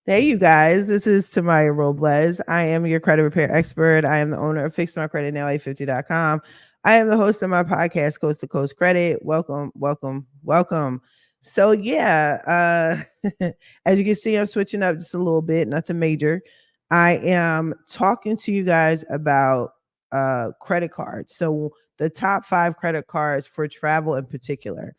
Hey, you guys, this is Tamiya Robles. I am your credit repair expert. I am the owner of FixMyCreditNow850.com. I am the host of my podcast, Coast to Coast Credit. Welcome, welcome, welcome. So, yeah, as you can see, I'm switching up just a little bit, nothing major. I am talking to you guys about credit cards. So, the top 5 credit cards for travel in particular.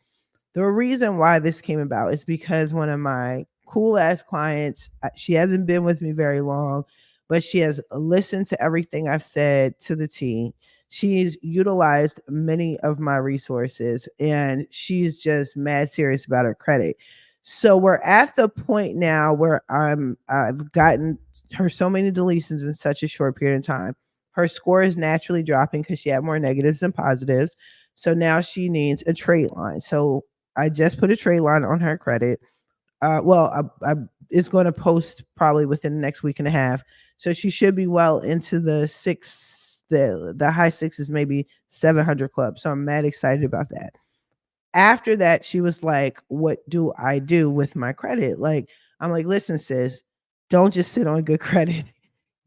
The reason why this came about is because one of my cool ass clients, she hasn't been with me very long, but she has listened to everything I've said to the T. She's utilized many of my resources and she's just mad serious about her credit. So we're at the point now where I've gotten her so many deletions in such a short period of time. Her score is naturally dropping because she had more negatives than positives. So now she needs a trade line. So I just put a trade line on her credit. It's going to post probably within the next week and a half. So she should be well into the high sixes, maybe 700 club. So I'm mad excited about that. After that, she was like, "What do I do with my credit?" Like, I'm like, "Listen, sis, don't just sit on good credit.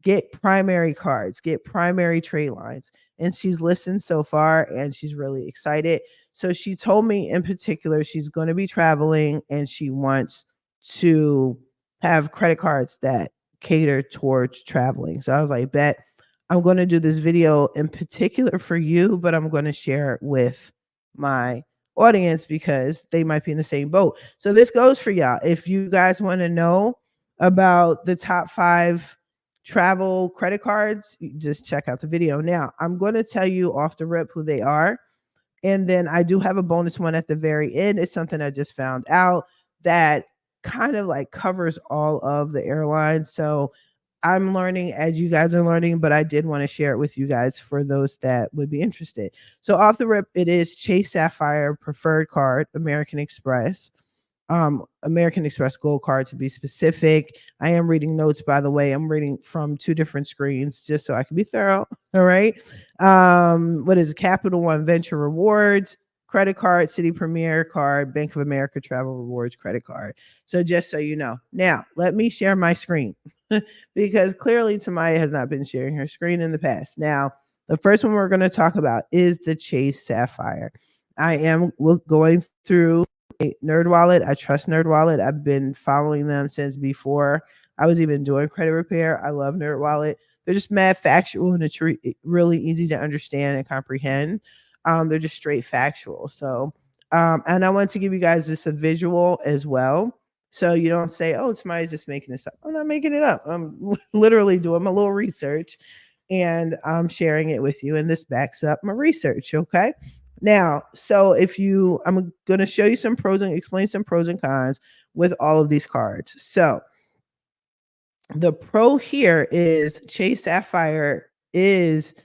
Get primary cards, get primary trade lines." And she's listened so far and she's really excited. So she told me in particular she's going to be traveling and she wants to have credit cards that cater towards traveling. So I was like, "Bet I'm going to do this video in particular for you, but I'm going to share it with my audience because they might be in the same boat." So this goes for y'all. If you guys want to know about the top 5 travel credit cards, you just check out the video. Now, I'm going to tell you off the rip who they are. And then I do have a bonus one at the very end. It's something I just found out that kind of like covers all of the airlines. So I'm learning as you guys are learning, but I did want to share it with you guys for those that would be interested. So off the rip, it is Chase Sapphire Preferred Card, American Express Gold Card to be specific. I am reading notes, by the way. I'm reading from 2 different screens just so I can be thorough. All right. What is it? Capital One Venture Rewards credit card, City Premier card, Bank of America Travel Rewards credit card. So just so you know. Now, let me share my screen because clearly Tamaya has not been sharing her screen in the past. Now, the first one we're going to talk about is the Chase Sapphire. I am going through NerdWallet. I trust NerdWallet. I've been following them since before I was even doing credit repair. I love NerdWallet. They're just mad factual and it's really easy to understand and comprehend. They're just straight factual. So, and I want to give you guys this a visual as well. So you don't say, "Oh, somebody's just making this up." I'm not making it up. I'm literally doing my little research and I'm sharing it with you. And this backs up my research. Okay. Now, so I'm going to show you some pros and explain some pros and cons with all of these cards. So the pro here is Chase Sapphire Chase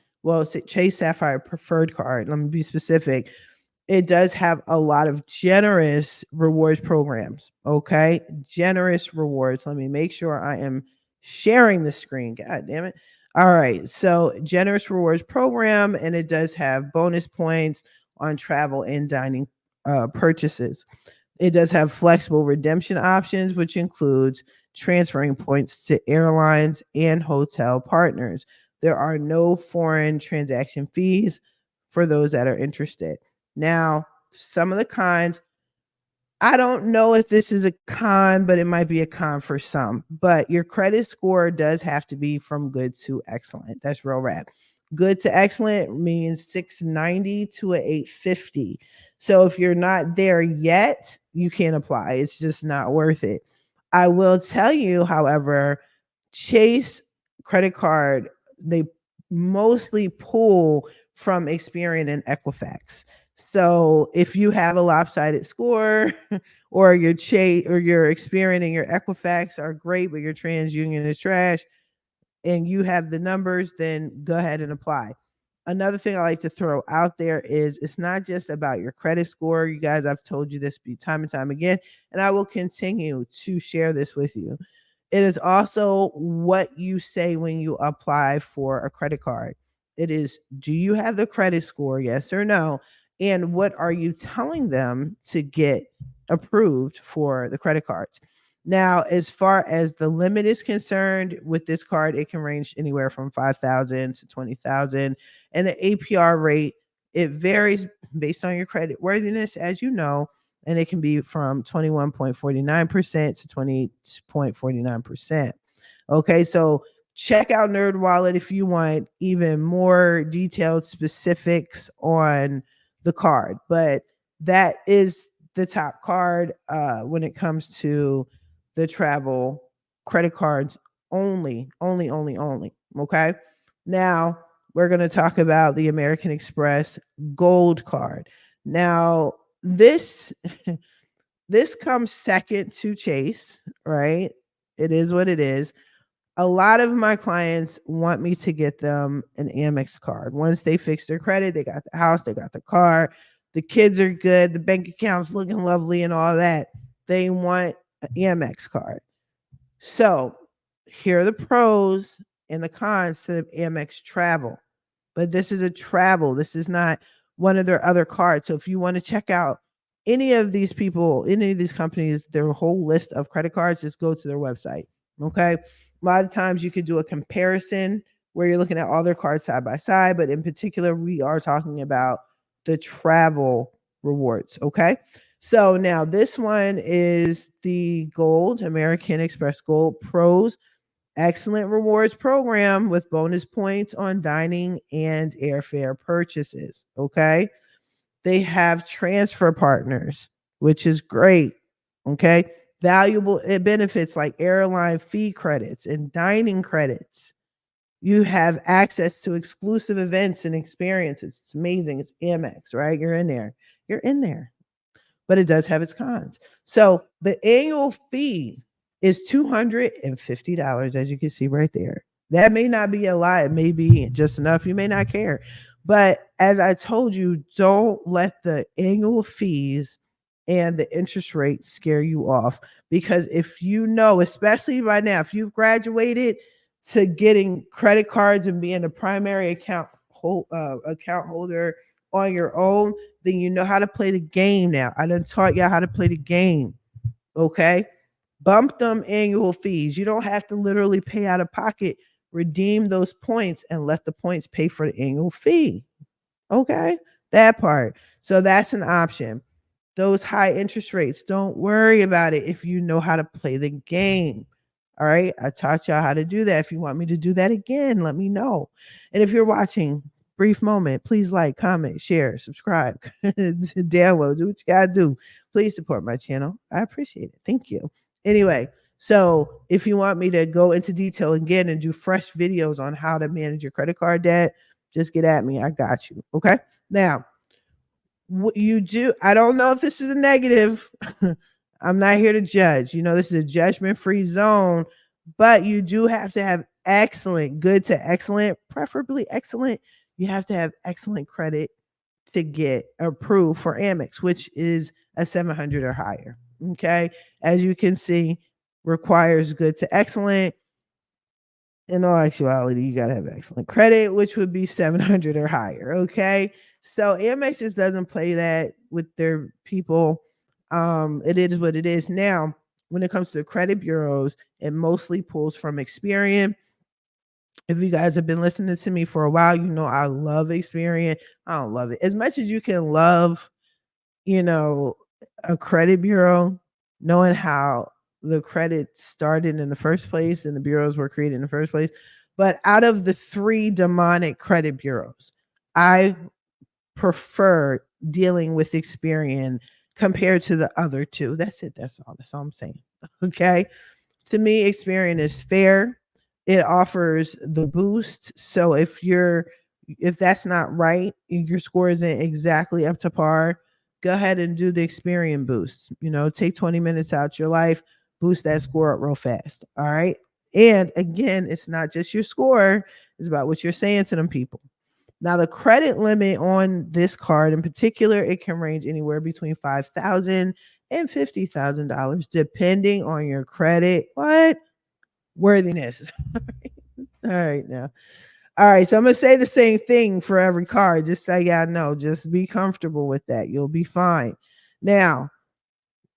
Sapphire Preferred Card. Let me be specific. It does have a lot of generous rewards programs. Okay. Generous rewards. Let me make sure I am sharing the screen. God damn it. All right. So, generous rewards program, and it does have bonus points on travel and dining purchases. It does have flexible redemption options, which includes transferring points to airlines and hotel partners. There are no foreign transaction fees for those that are interested. Now, some of the cons, I don't know if this is a con, but it might be a con for some. But your credit score does have to be from good to excellent. That's real rap. Good to excellent means 690 to a 850. So if you're not there yet, you can't apply. It's just not worth it. I will tell you, however, Chase credit card, they mostly pull from Experian and Equifax. So if you have a lopsided score or your Experian and your Equifax are great, but your TransUnion is trash and you have the numbers, then go ahead and apply. Another thing I like to throw out there is it's not just about your credit score. You guys, I've told you this time and time again, and I will continue to share this with you. It is also what you say when you apply for a credit card. It is, do you have the credit score? Yes or no? And what are you telling them to get approved for the credit cards? Now, as far as the limit is concerned, with this card, it can range anywhere from 5,000 to 20,000, and the APR rate, it varies based on your credit worthiness, as you know, and it can be from 21.49% to 28.49%. Okay, so check out Nerd Wallet if you want even more detailed specifics on the card. But that is the top card when it comes to the travel credit cards only. Okay, now we're going to talk about the American Express Gold card. Now this this comes second to Chase, right? It is what it is. A lot of my clients want me to get them an Amex card. Once they fix their credit, they got the house, they got the car, the kids are good, the bank account's looking lovely and all that. They want an Amex card. So here are the pros and the cons to Amex travel. But this is a travel. This is not one of their other cards. So if you want to check out any of these people, any of these companies, their whole list of credit cards, just go to their website. Okay. A lot of times you could do a comparison where you're looking at all their cards side by side, but in particular, we are talking about the travel rewards. Okay. So now this one is the Gold, American Express Gold Pros excellent rewards program with bonus points on dining and airfare purchases. Okay. They have transfer partners, which is great. Okay. Valuable benefits like airline fee credits and dining credits. You have access to exclusive events and experiences. It's amazing. It's Amex, right? You're in there. You're in there. But it does have its cons. So the annual fee is $250, as you can see right there. That may not be a lot. It may be just enough. You may not care. But as I told you, don't let the annual fees and the interest rate scare you off. Because if you know, especially right now, if you've graduated to getting credit cards and being a primary account holder on your own, then you know how to play the game now. I done taught y'all how to play the game. Okay. Bump them annual fees. You don't have to literally pay out of pocket. Redeem those points and let the points pay for the annual fee. Okay. That part. So that's an option. Those high interest rates, don't worry about it if you know how to play the game. All right. I taught y'all how to do that. If you want me to do that again, let me know. And if you're watching, brief moment, please like, comment, share, subscribe, download, do what you gotta do. Please support my channel. I appreciate it. Thank you. Anyway, so if you want me to go into detail again and do fresh videos on how to manage your credit card debt, just get at me. I got you. Okay. Now, what you do, I don't know if this is a negative. I'm not here to judge. You know, this is a judgment-free zone, but you do have to have excellent, good to excellent, preferably excellent. You have to have excellent credit to get approved for Amex, which is a 700 or higher. Okay. As you can see, requires good to excellent. In all actuality, you got to have excellent credit, which would be 700 or higher. Okay. So Amex just doesn't play that with their people. It is what it is. Now, when it comes to credit bureaus, it mostly pulls from Experian. If you guys have been listening to me for a while, you know I love Experian. I don't love it as much as you can love, you know, a credit bureau, knowing how the credit started in the first place and the bureaus were created in the first place. But out of the three demonic credit bureaus, I prefer dealing with Experian compared to the other two. That's it. That's all. That's all I'm saying. Okay. To me, Experian is fair. It offers the boost. So if that's not right, your score isn't exactly up to par, go ahead and do the Experian boost. You know, take 20 minutes out your life, boost that score up real fast. All right. And again, it's not just your score, it's about what you're saying to them people. Now, the credit limit on this card in particular, it can range anywhere between $5,000 and $50,000, depending on your credit worthiness. All right, now. All right, so I'm gonna say the same thing for every card, just so y'all know. Just be comfortable with that. You'll be fine. Now,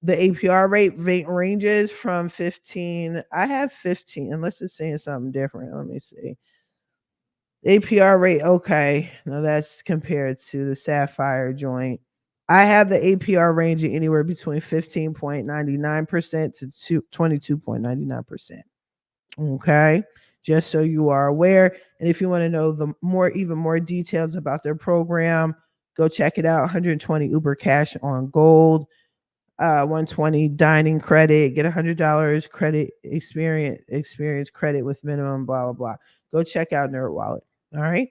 The APR rate ranges from 15. I have 15, unless it's saying something different. Let me see. APR rate, okay. Now that's compared to the Sapphire joint. I have the APR ranging anywhere between 15.99% to 22.99%. Okay. Just so you are aware. And if you want to know even more details about their program, go check it out. 120 Uber Cash on Gold, 120 dining credit, get $100 credit experience credit with minimum, blah, blah, blah. Go check out NerdWallet. All right.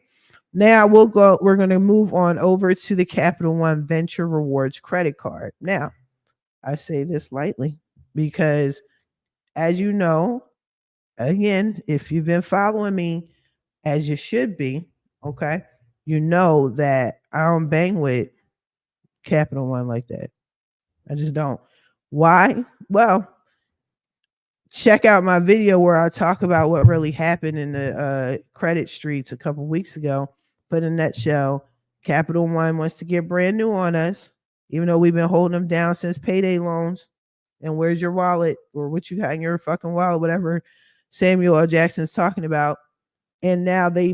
Now we're going to move on over to the Capital One Venture Rewards credit card. Now, I say this lightly because, as you know, again, if you've been following me as you should be, okay, you know that I don't bang with Capital One like that. I just don't. Why? Well, check out my video where I talk about what really happened in the credit streets a couple weeks ago. But in a nutshell, Capital One wants to get brand new on us, even though we've been holding them down since payday loans. And where's your wallet, or what you got in your fucking wallet, whatever Samuel L. Jackson's talking about. And now they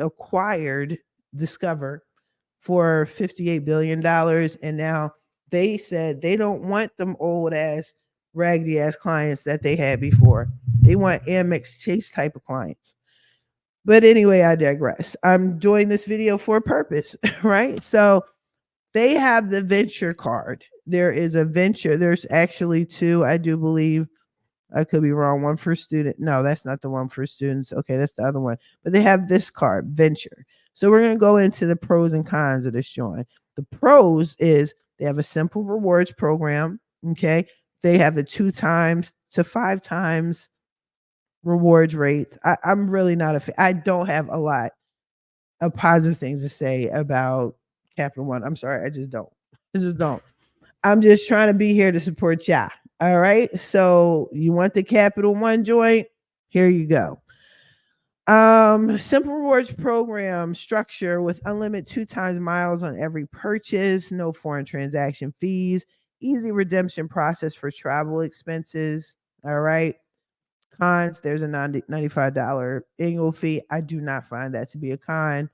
acquired Discover for $58 billion. And now they said they don't want them old ass, raggedy ass clients that they had before. They want Amex Chase type of clients. But anyway, I digress. I'm doing this video for a purpose, right? So they have the venture card. There is a venture. There's actually two, I do believe. I could be wrong. One for student. No, that's not the one for students. Okay, that's the other one. But they have this card, venture. So we're going to go into the pros and cons of this joint. The pros is they have a simple rewards program. Okay. They have the 2 times to 5 times rewards rates. I'm really not a fan. I don't have a lot of positive things to say about Capital One. I'm sorry. I just don't. I just don't. I'm just trying to be here to support y'all. All right. So you want the Capital One joint? Here you go. Simple rewards program structure with unlimited 2 times miles on every purchase, no foreign transaction fees, easy redemption process for travel expenses. All right. Cons, there's a $95 annual fee. I do not find that to be a con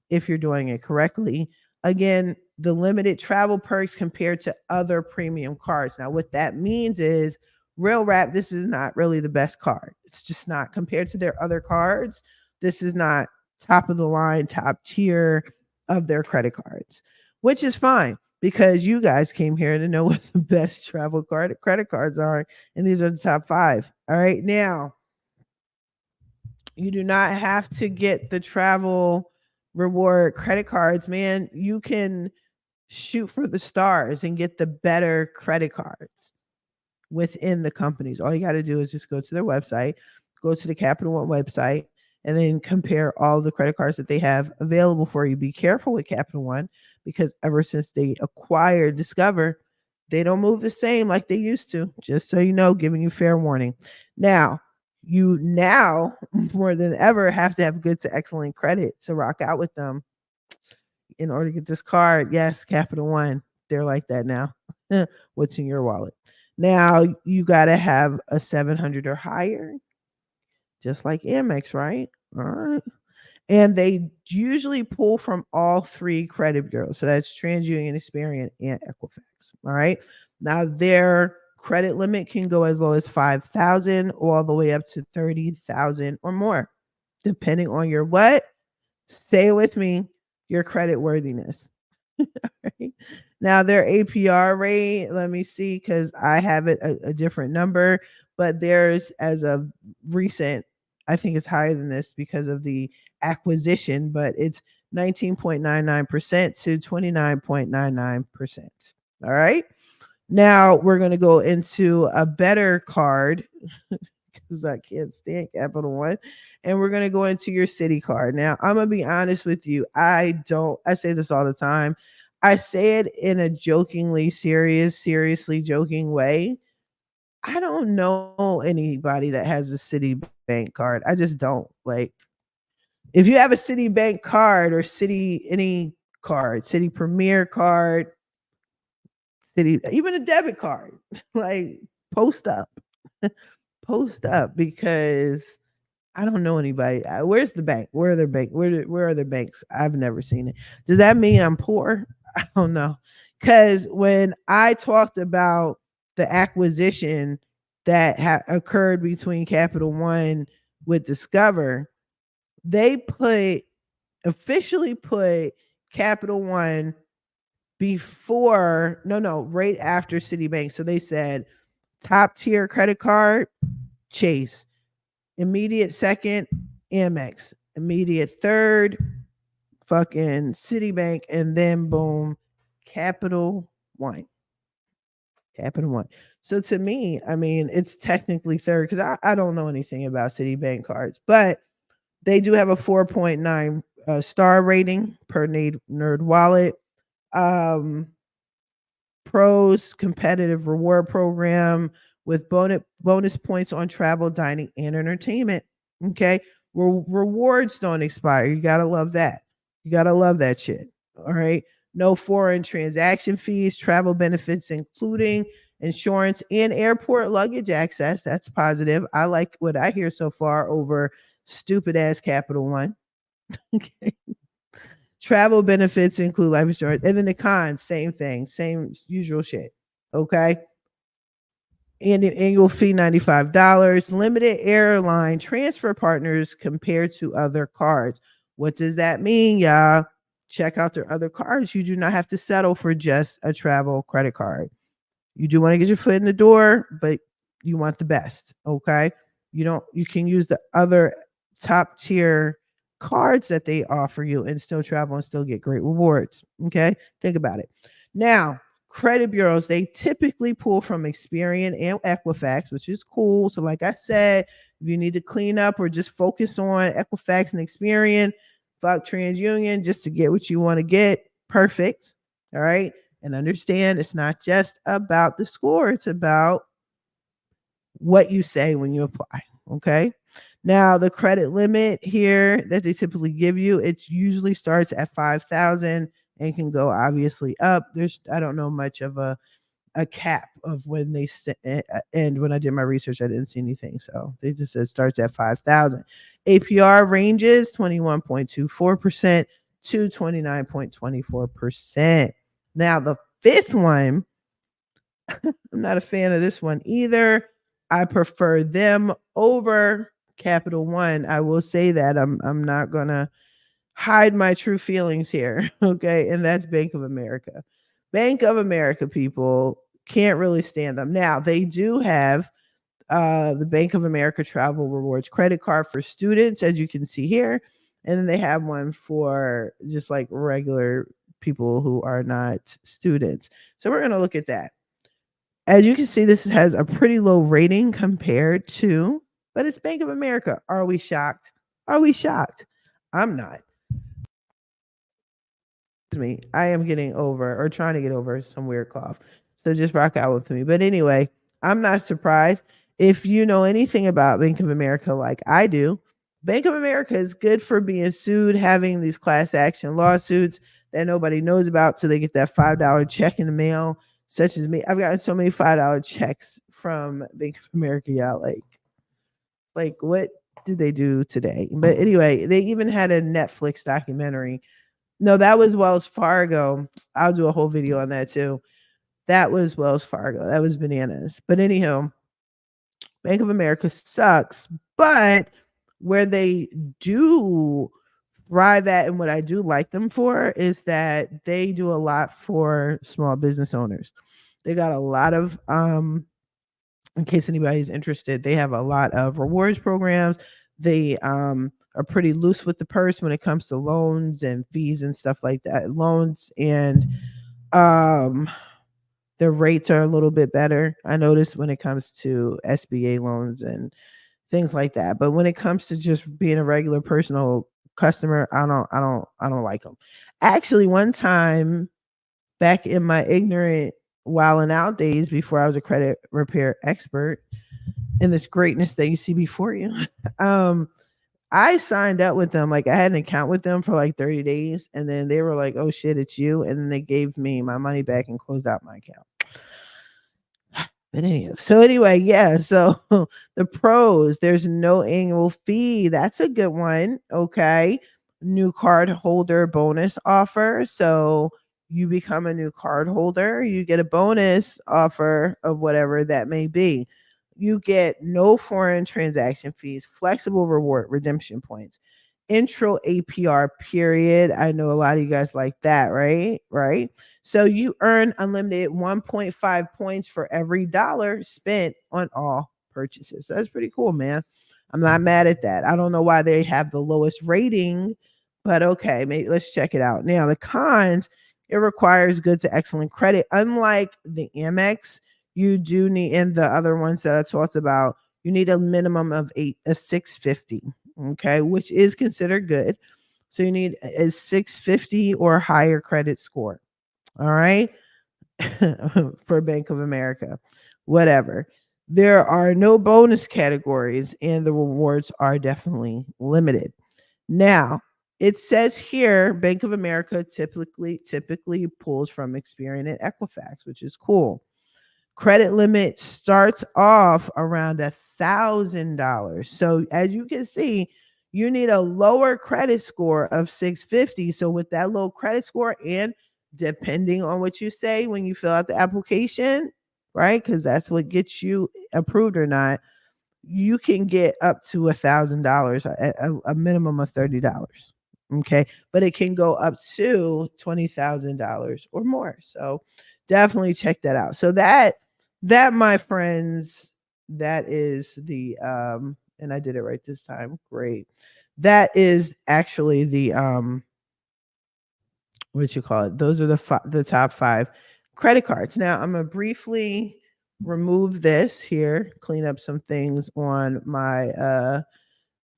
if you're doing it correctly. Again, the limited travel perks compared to other premium cards. Now, what that means is Real Rap, this is not really the best card. It's just not compared to their other cards. This is not top of the line, top tier of their credit cards, which is fine because you guys came here to know what the best travel credit cards are, and these are the top 5. All right, now you do not have to get the travel reward credit cards, man. You can shoot for the stars and get the better credit cards within the companies. All you got to do is just go to their website, go to the Capital One website, and then compare all the credit cards that they have available for you. Be careful with Capital One because ever since they acquired Discover, they don't move the same like they used to. Just so you know, giving you fair warning. Now, you now more than ever have to have good to excellent credit to rock out with them in order to get this card. Yes, Capital One, they're like that now. What's in your wallet? Now you got to have a 700 or higher, just like Amex, right? All right. And they usually pull from all 3 credit bureaus. So that's TransUnion, Experian, and Equifax. All right. Now their credit limit can go as low as 5,000 all the way up to 30,000 or more, depending on your what? Stay with me, your credit worthiness. Right? Now their APR rate, let me see, because I have it a different number, but theirs as of recent, I think it's higher than this because of the acquisition, but it's 19.99% to 29.99%. All right. Now we're going to go into a better card because I can't stand Capital One. And we're going to go into your city card. Now, I'm going to be honest with you. I say this all the time. I say it in a seriously joking way. I don't know anybody that has a Citibank card. I just don't. Like, if you have a Citibank card or any card, City Premier card, City, even a debit card. Like, post up. Post up, because I don't know anybody. Where's the bank? Where are their bank? Where are their banks? I've never seen it. Does that mean I'm poor? I don't know. Because when I talked about the acquisition that occurred between Capital One with Discover, they officially put Capital One before, no, right after Citibank. So they said top tier credit card, Chase. Immediate second, Amex. Immediate third, fucking Citibank. And then boom, Capital One. Capital One. So to me, I mean, it's technically third because I don't know anything about Citibank cards, but they do have a 4.9 star rating per Nerd Wallet. Pros competitive reward program with bonus points on travel, dining, and entertainment. Okay. Rewards don't expire. You gotta love that. You gotta love that shit. All right. No foreign transaction fees, travel benefits, including insurance and airport luggage access. That's positive. I like what I hear so far over stupid ass Capital One. Okay. Travel benefits include life insurance. And then the cons, same thing, same usual shit. Okay. And an annual fee, $95. Limited airline transfer partners compared to other cards. What does that mean, y'all? Check out their other cards. You do not have to settle for just a travel credit card. You do want to get your foot in the door, but you want the best. Okay. You can use the other top tier cards that they offer you and still travel and still get great rewards. Okay. Think about it. Now, credit bureaus, they typically pull from Experian and Equifax, which is cool. So, like I said, if you need to clean up or just focus on Equifax and Experian, fuck TransUnion just to get what you want to get. Perfect. All right. And understand it's not just about the score, it's about what you say when you apply. Okay. Now, the credit limit here that they typically give you, it usually starts at 5,000 and can go obviously up. I don't know much of a cap of when they and when I did my research, I didn't see anything. So they just said starts at 5,000. APR ranges 21.24% to 29.24%. Now, the fifth one, I'm not a fan of this one either. I prefer them over Capital One. I will say that I'm not gonna hide my true feelings here. Okay. And that's Bank of America. Bank of America people can't really stand them. Now, they do have the Bank of America Travel Rewards credit card for students, as you can see here. And then they have one for just like regular people who are not students. So we're going to look at that. As you can see, this has a pretty low rating compared to, but it's Bank of America. Are we shocked? Are we shocked? I'm not. Me, I am getting over or trying to get over some weird cough. So just rock out with me. But anyway, I'm not surprised. If you know anything about Bank of America like I do, Bank of America is good for being sued, having these class action lawsuits that nobody knows about, so they get that $5 check in the mail, such as me. I've gotten so many $5 checks from Bank of America, y'all. Like what did they do today? But anyway, they even had a Netflix documentary. No, that was Wells Fargo. I'll do a whole video on that too. That was Wells Fargo. That was bananas. But anyhow, Bank of America sucks. But where they do thrive at and what I do like them for is that they do a lot for small business owners. They got a lot of in case anybody's interested, they have a lot of rewards programs. They are pretty loose with the purse when it comes to loans and fees and stuff like that. Loans and the rates are a little bit better. I noticed when it comes to SBA loans and things like that. But when it comes to just being a regular personal customer, I don't like them. Actually, one time back in my ignorant while and out days before I was a credit repair expert in this greatness that you see before you, I signed up with them. Like I had an account with them for like 30 days and then they were like, oh shit, it's you. And then they gave me my money back and closed out my account. So anyway, yeah. So the pros, there's no annual fee. That's a good one. Okay. New card holder bonus offer. So you become a new card holder, you get a bonus offer of whatever that may be. You get no foreign transaction fees, flexible reward redemption points, intro APR period. I know a lot of you guys like that, right? Right. So you earn unlimited 1.5 points for every dollar spent on all purchases. That's pretty cool, man. I'm not mad at that. I don't know why they have the lowest rating, but okay, maybe let's check it out. Now, the cons, it requires good to excellent credit. Unlike the Amex, you do need, and the other ones that I talked about, you need a minimum of a 650, okay, which is considered good. So you need a 650 or higher credit score. All right. For Bank of America, whatever. There are no bonus categories and the rewards are definitely limited. Now, it says here Bank of America typically pulls from Experian and Equifax, which is cool. Credit limit starts off around $1,000. So as you can see, you need a lower credit score of 650. So with that low credit score, and depending on what you say when you fill out the application, right? Because that's what gets you approved or not, you can get up to $1,000 at a minimum of $30. Okay. But it can go up to $20,000 or more. So definitely check that out. So that my friends, that is the and I did it right this time. Great. That is actually the what you call it? Those are the top 5 credit cards. Now, I'm gonna briefly remove this here, clean up some things on my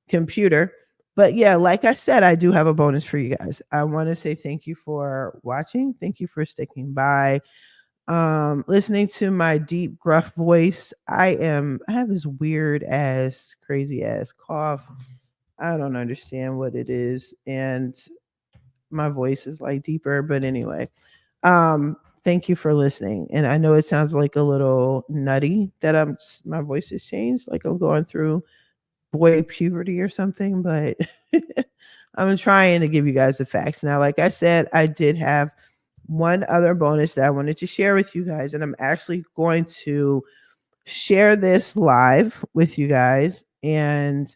computer. But yeah, like I said, I do have a bonus for you guys. I want to say thank you for watching. Thank you for sticking by. Listening to my deep gruff voice. I have this weird ass crazy ass cough. I don't understand what it is, and my voice is like deeper, but anyway. Thank you for listening. And I know it sounds like a little nutty that my voice has changed, like I'm going through boy puberty or something, but I'm trying to give you guys the facts. Now, like I said, I did have one other bonus that I wanted to share with you guys, and I'm actually going to share this live with you guys and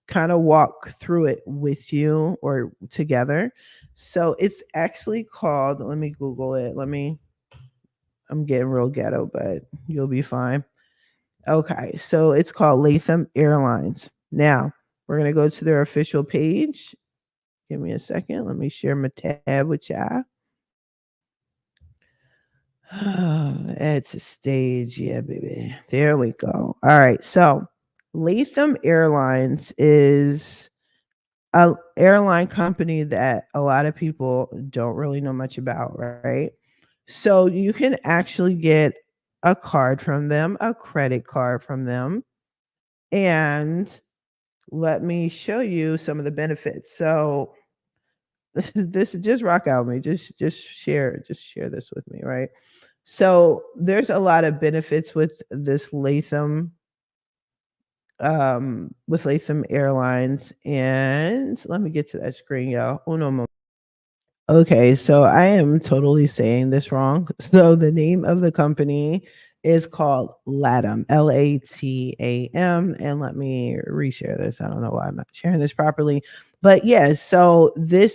kind of walk through it with you or together. So it's actually called, let me Google it. I'm getting real ghetto, but you'll be fine. Okay, so it's called Latham Airlines. Now, we're going to go to their official page. Give me a second. Let me share my tab with y'all. It's a stage. Yeah, baby. There we go. All right. So, Latham Airlines is a airline company that a lot of people don't really know much about, right? So, you can actually get a card from them, a credit card from them, and let me show you some of the benefits. So this is just rock out with me. Just share this with me, right? So there's a lot of benefits with Latham Airlines, and let me get to that screen, y'all. Uno moment. Okay, so I am totally saying this wrong. So the name of the company is called LATAM, LATAM. And let me reshare this. I don't know why I'm not sharing this properly. But yeah, so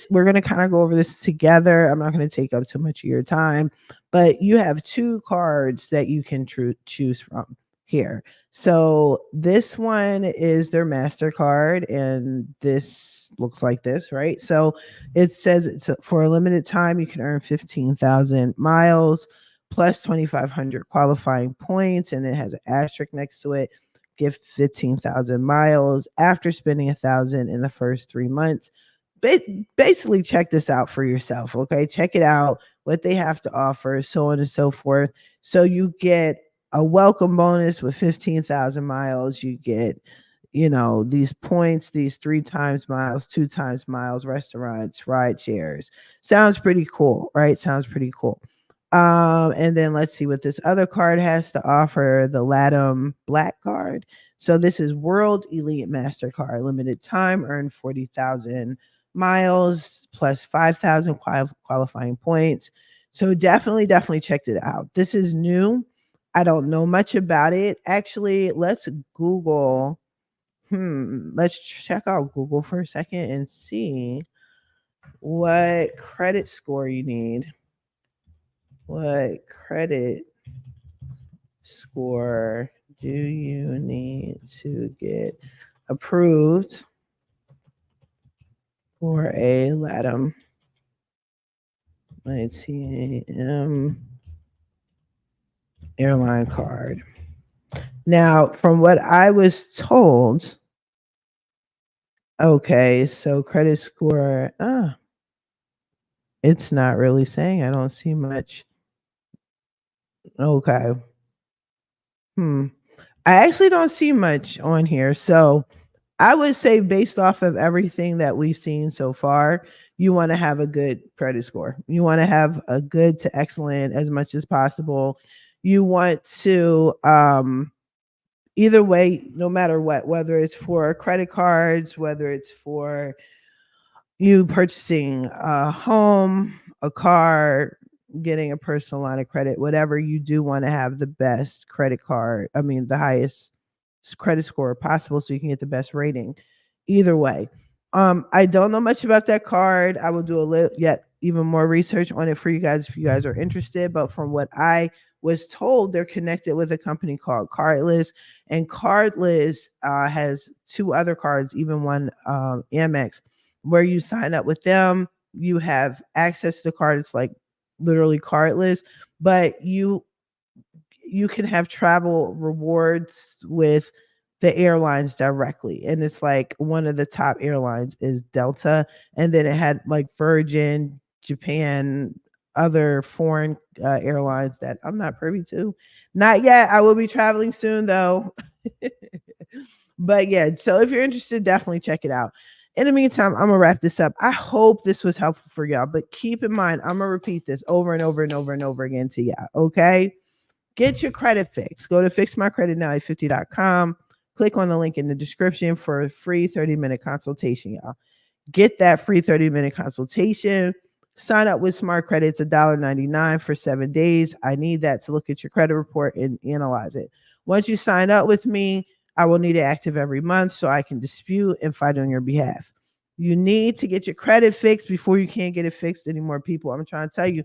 we're going to kind of go over this together. I'm not going to take up too much of your time, but you have 2 cards that you can choose from here. So this one is their MasterCard, and this looks like this, right? So it says it's for a limited time, you can earn 15,000 miles plus 2,500 qualifying points, and it has an asterisk next to it. Give 15,000 miles after spending 1,000 in the first 3 months. Basically, check this out for yourself. Okay, check it out, what they have to offer, so on and so forth. So you get a welcome bonus with 15,000 miles. You get, these points, these 3 times miles, 2 times miles, restaurants, ride shares. Sounds pretty cool, right? Sounds pretty cool. And then let's see what this other card has to offer, the Latam Black card. So this is World Elite Mastercard, limited time, earn 40,000 miles plus 5,000 qualifying points. So definitely checked it out. This is new. I don't know much about it. Actually, let's Google. Let's check out Google for a second and see what credit score you need. What credit score do you need to get approved for a LATAM airline card? Now, from what I was told, okay, so credit score, it's not really saying. I don't see much. Okay. I actually don't see much on here. So I would say, based off of everything that we've seen so far, you want to have a good credit score. You want to have a good to excellent as much as possible. You want to, either way, no matter what, whether it's for credit cards, whether it's for you purchasing a home, a car, getting a personal line of credit, whatever you do, want to have the best credit card. I mean, the highest credit score possible so you can get the best rating. Either way. I don't know much about that card. I will do a little yet even more research on it for you guys if you guys are interested. But from what I was told, they're connected with a company called Cardless, and Cardless has two other cards, even one Amex, where you sign up with them, you have access to the card. It's like literally cardless, but you can have travel rewards with the airlines directly. And it's like one of the top airlines is Delta. And then it had like Virgin, Japan, other foreign airlines that I'm not privy to. Not yet. I will be traveling soon though. But yeah, so if you're interested, definitely check it out. In the meantime, I'm gonna wrap this up. I hope this was helpful for y'all, but keep in mind, I'm gonna repeat this over and over and over and over again to y'all. Okay. Get your credit fixed. Go to fixmycreditnow850.com. Click on the link in the description for a free 30-minute consultation, y'all. Get that free 30-minute consultation. Sign up with Smart Credit. It's $1.99 for 7 days. I need that to look at your credit report and analyze it. Once you sign up with me, I will need it active every month so I can dispute and fight on your behalf. You need to get your credit fixed before you can't get it fixed anymore, people. I'm trying to tell you,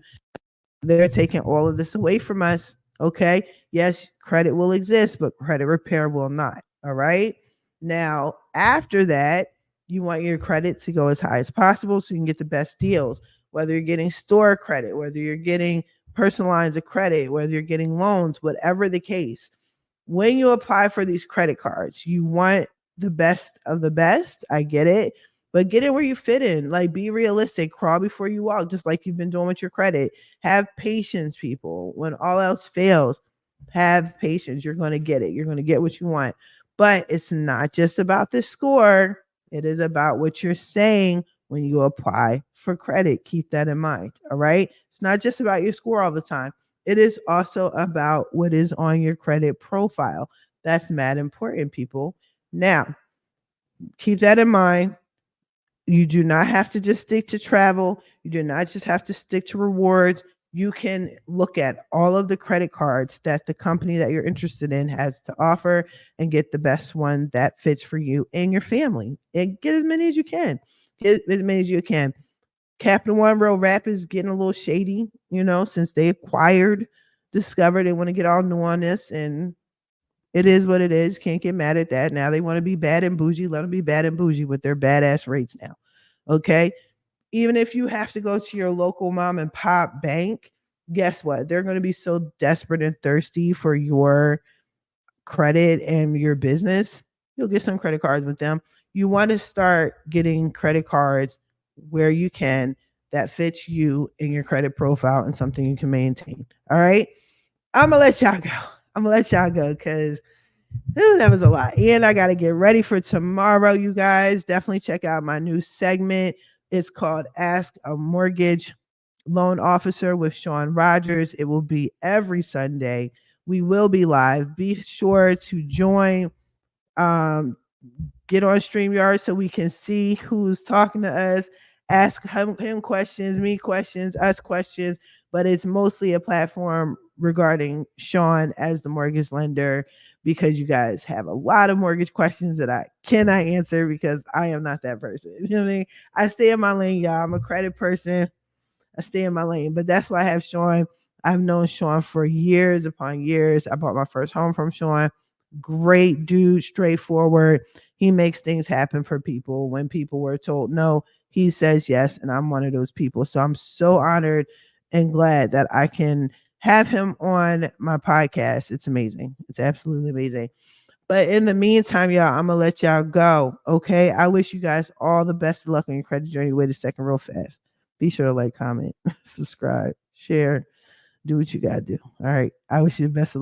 they're taking all of this away from us. Okay. Yes, credit will exist, but credit repair will not. All right. Now, after that, you want your credit to go as high as possible so you can get the best deals, whether you're getting store credit, whether you're getting personal lines of credit, whether you're getting loans, whatever the case. When you apply for these credit cards, you want the best of the best. I get it, but get it where you fit in. Like, be realistic, crawl before you walk, just like you've been doing with your credit. Have patience, people. When all else fails, have patience. You're going to get it. You're going to get what you want. But it's not just about the score. It is about what you're saying when you apply for credit. Keep that in mind. All right. It's not just about your score all the time. It is also about what is on your credit profile. That's mad important, people. Now, keep that in mind. You do not have to just stick to travel. You do not just have to stick to rewards. You can look at all of the credit cards that the company that you're interested in has to offer and get the best one that fits for you and your family. And get as many as you can. Get as many as you can. Capital One Road Rap is getting a little shady, since they discovered they want to get all new on this, and it is what it is. Can't get mad at that. Now they want to be bad and bougie. Let them be bad and bougie with their badass rates now. Okay. Even if you have to go to your local mom and pop bank, guess what? They're going to be so desperate and thirsty for your credit and your business. You'll get some credit cards with them. You want to start getting credit cards where you can that fits you in your credit profile and something you can maintain. All right. I'm going to let y'all go because that was a lot. And I got to get ready for tomorrow, you guys. Definitely check out my new segment. It's called Ask a Mortgage loan officer with Sean Rogers. It will be every Sunday. We will be live. Be sure to join. Get on StreamYard so we can see who's talking to us. Ask him questions, me questions, us questions. But it's mostly a platform regarding Sean as the mortgage lender, because you guys have a lot of mortgage questions that I cannot answer because I am not that person. You know what I mean? I stay in my lane, y'all. I'm a credit person. I stay in my lane. But that's why I have Sean. I've known Sean for years upon years. I bought my first home from Sean. Great dude, straightforward. He makes things happen for people. When people were told no, he says yes. And I'm one of those people. So I'm so honored and glad that I can have him on my podcast. It's amazing. It's absolutely amazing. But in the meantime, y'all, I'm gonna let y'all go. Okay. I wish you guys all the best of luck on your credit journey. Wait a second, real fast. Be sure to like, comment, subscribe, share, do what you gotta do. All right. I wish you the best of luck.